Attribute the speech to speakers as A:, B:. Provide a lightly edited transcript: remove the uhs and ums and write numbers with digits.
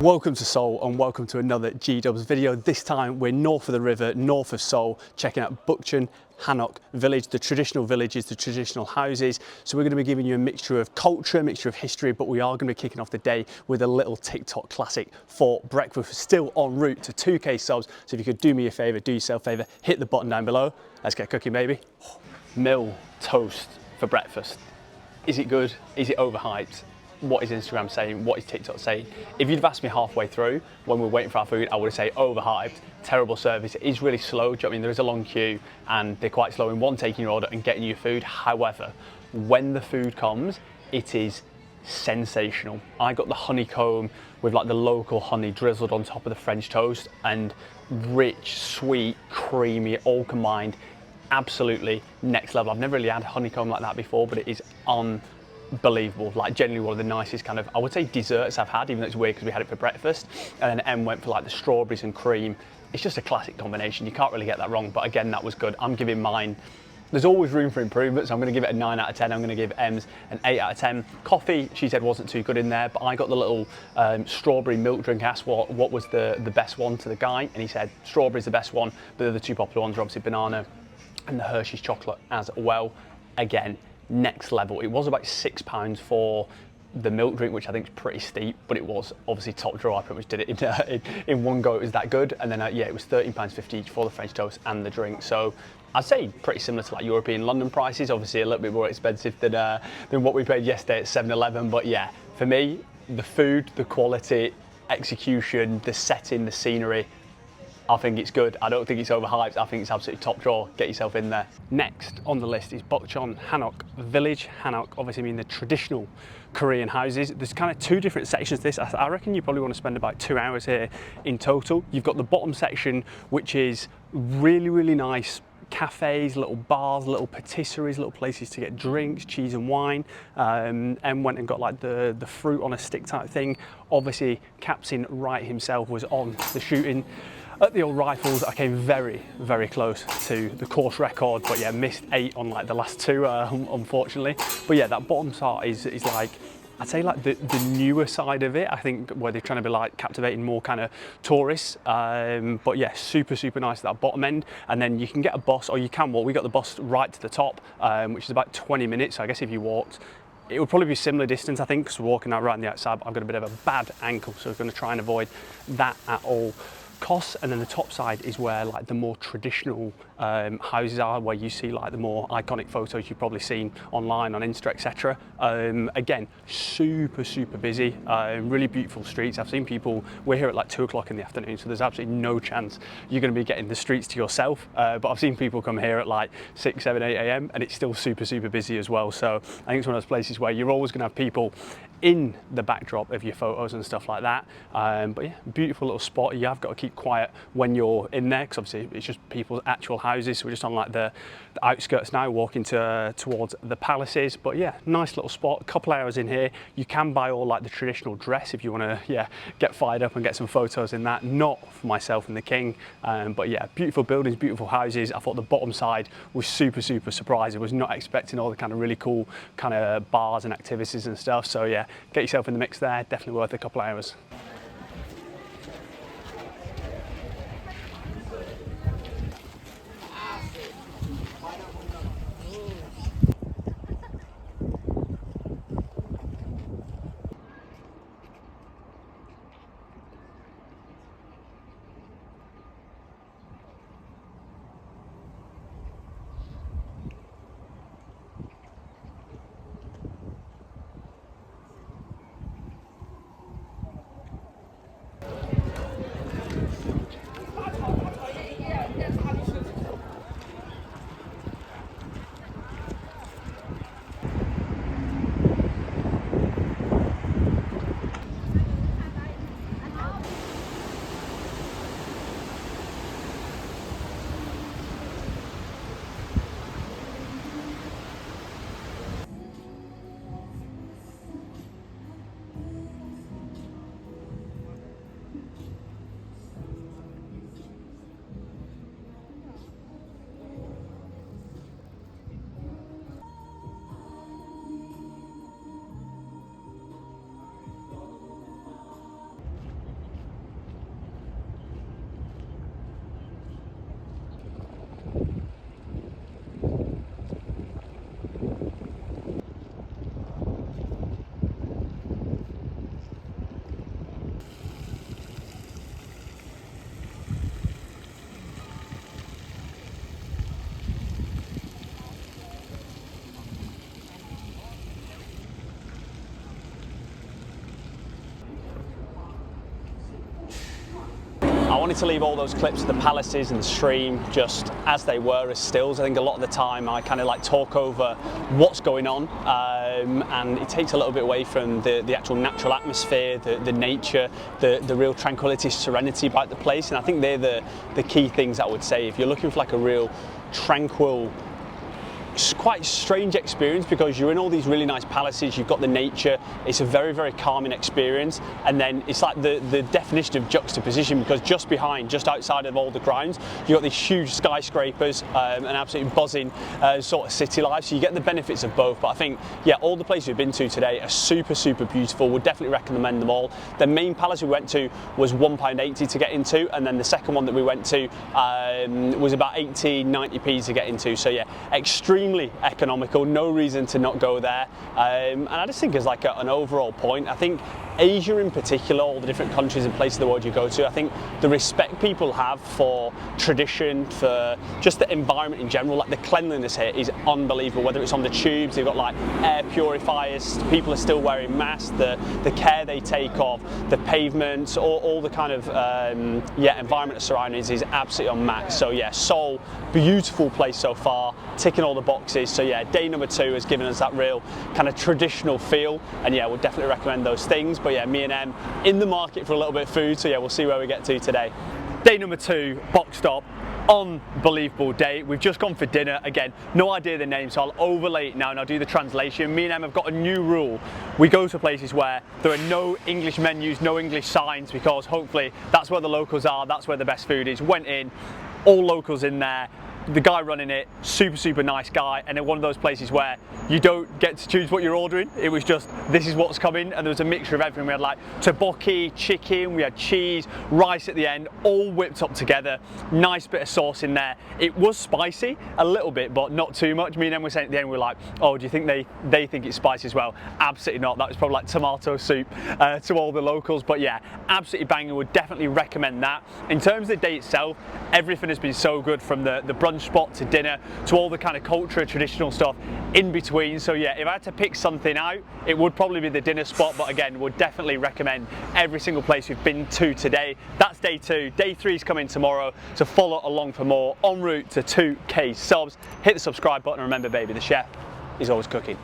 A: Welcome to Seoul and welcome to another G-Dubs video. This time we're north of the river, north of Seoul, checking out Bukchon Hanok Village, the traditional villages, the traditional houses. So we're going to be giving you a mixture of culture, a mixture of history, but we are going to be kicking off the day with a little TikTok classic for breakfast. We're still en route to 2K subs, so if you could do me a favour, do yourself a favour, hit the button down below. Let's get cooking, baby. Mill toast for breakfast. Is it good? Is it overhyped? What is Instagram saying? What is TikTok saying? If you'd have asked me halfway through when we were waiting for our food, I would have said overhyped, terrible service. It is really slow. Do you know what I mean? There is a long queue and they're quite slow in one, taking your order and getting you food. However, when the food comes, it is sensational. I got the honeycomb with like the local honey drizzled on top of the French toast, and rich, sweet, creamy, all combined. Absolutely next level. I've never really had honeycomb like that before, but it is unbelievable. Like genuinely one of the nicest kind of, I would say, desserts I've had, even though it's weird because we had it for breakfast. And then Em went for like the strawberries and cream. It's just a classic combination. You can't really get that wrong, but again, that was good. I'm giving mine, there's always room for improvement, so I'm going to give it a 9 out of 10. I'm going to give Em's an 8 out of 10. Coffee, she said, wasn't too good in there, but I got the little strawberry milk drink. I asked what was the best one to the guy, and he said strawberry's the best one, but the other two popular ones are obviously banana and the Hershey's chocolate as well. Again, next level. It was about £6 for the milk drink, which I think is pretty steep, but it was obviously top drawer. I pretty much did it in one go. It was that good. And then yeah, it was £13.50 each for the French toast and the drink. So I'd say pretty similar to like European London prices. Obviously a little bit more expensive than what we paid yesterday at 7-Eleven. But yeah, for me, the food, the quality, execution, the setting, the scenery, I think it's good. I don't think it's overhyped. I think it's absolutely top drawer. Get yourself in there. Next on the list is Bukchon Hanok Village. Hanok obviously mean the traditional Korean houses. There's kind of two different sections to this. I reckon you probably want to spend about 2 hours here in total. You've got the bottom section, which is really, really nice cafes, little bars, little patisseries, little places to get drinks, cheese and wine. And went and got like the fruit on a stick type thing. Obviously, Captain Wright himself was on the shooting at the old rifles. I came very, very close to the course record, but yeah, missed 8 on like the last 2, unfortunately. But yeah, that bottom part is like, I'd say like the newer side of it, I think, where they're trying to be like captivating more kind of tourists. But yeah, super, super nice at that bottom end. And then you can get a bus, or you can walk. We got the bus right to the top, which is about 20 minutes. So I guess if you walked, it would probably be similar distance, I think, because we're walking out right on the outside. I've got a bit of a bad ankle, so we're going to try and avoid that at all costs. And then the top side is where like the more traditional houses are, where you see like the more iconic photos you've probably seen online on Insta, etc. Again, super, super busy, really beautiful streets. I've seen people, we're here at like 2 o'clock in the afternoon, so there's absolutely no chance you're going to be getting the streets to yourself, but I've seen people come here at like 6, 7, 8 a.m. and it's still super, super busy as well. So I think it's one of those places where you're always going to have people in the backdrop of your photos and stuff like that. But yeah, beautiful little spot. You have got to keep quiet when you're in there, because obviously it's just people's actual houses. So we're just on like the outskirts now, walking towards the palaces. But yeah, nice little spot. A couple hours in here. You can buy all like the traditional dress if you want to, yeah, get fired up and get some photos in that. Not for myself and the king, but yeah, beautiful buildings, beautiful houses. I thought the bottom side was super, super surprised. I was not expecting all the kind of really cool kind of bars and activities and stuff. So yeah, get yourself in the mix there. Definitely worth a couple hours. I wanted to leave all those clips of the palaces and the stream just as they were, as stills. I think a lot of the time I kind of like talk over what's going on, and it takes a little bit away from the actual natural atmosphere, the nature, the real tranquility, serenity about the place. And I think they're the key things I would say. If you're looking for like a real tranquil, it's quite strange experience, because you're in all these really nice palaces, you've got the nature, it's a very, very calming experience, and then it's like the definition of juxtaposition, because just behind, just outside of all the grounds, you've got these huge skyscrapers, and absolutely buzzing sort of city life, so you get the benefits of both. But I think, yeah, all the places we've been to today are super, super beautiful. Would definitely recommend them all. The main palace we went to was £1.80 to get into, and then the second one that we went to was about 80-90p to get into, so yeah, extremely economical, no reason to not go there. And I just think as like an overall point, I think Asia in particular, all the different countries and places of the world you go to, I think the respect people have for tradition, for just the environment in general, like the cleanliness here is unbelievable. Whether it's on the tubes, they've got like air purifiers, people are still wearing masks, the care they take of the pavements, all the kind of environment surroundings is absolutely unmatched. So yeah, Seoul, beautiful place so far, ticking all the boxes. So yeah, day number 2 has given us that real kind of traditional feel, and yeah, we'll definitely recommend those things. But yeah, me and Em in the market for a little bit of food, so yeah, we'll see where we get to today. Day number 2, box stop. Unbelievable day. We've just gone for dinner. Again, no idea the name, so I'll overlay it now and I'll do the translation. Me and Em have got a new rule. We go to places where there are no English menus, no English signs, because hopefully that's where the locals are, that's where the best food is. Went in, all locals in there. The guy running it, super, super nice guy, and in one of those places where you don't get to choose what you're ordering. It was just, this is what's coming, and there was a mixture of everything. We had like tteokbokki, chicken, we had cheese, rice at the end, all whipped up together. Nice bit of sauce in there. It was spicy, a little bit, but not too much. Me and Em were saying at the end, we were like, oh, do you think they think it's spicy as well? Absolutely not. That was probably like tomato soup to all the locals, but yeah, absolutely banging. Would definitely recommend that. In terms of the day itself, everything has been so good, from the brunch spot to dinner to all the kind of culture, traditional stuff in between. So yeah, if I had to pick something out, it would probably be the dinner spot, but again, would definitely recommend every single place we've been to today. That's day 2. Day 3 is coming tomorrow, so follow along for more. En route to 2K subs. Hit the subscribe button, and remember baby, the chef is always cooking.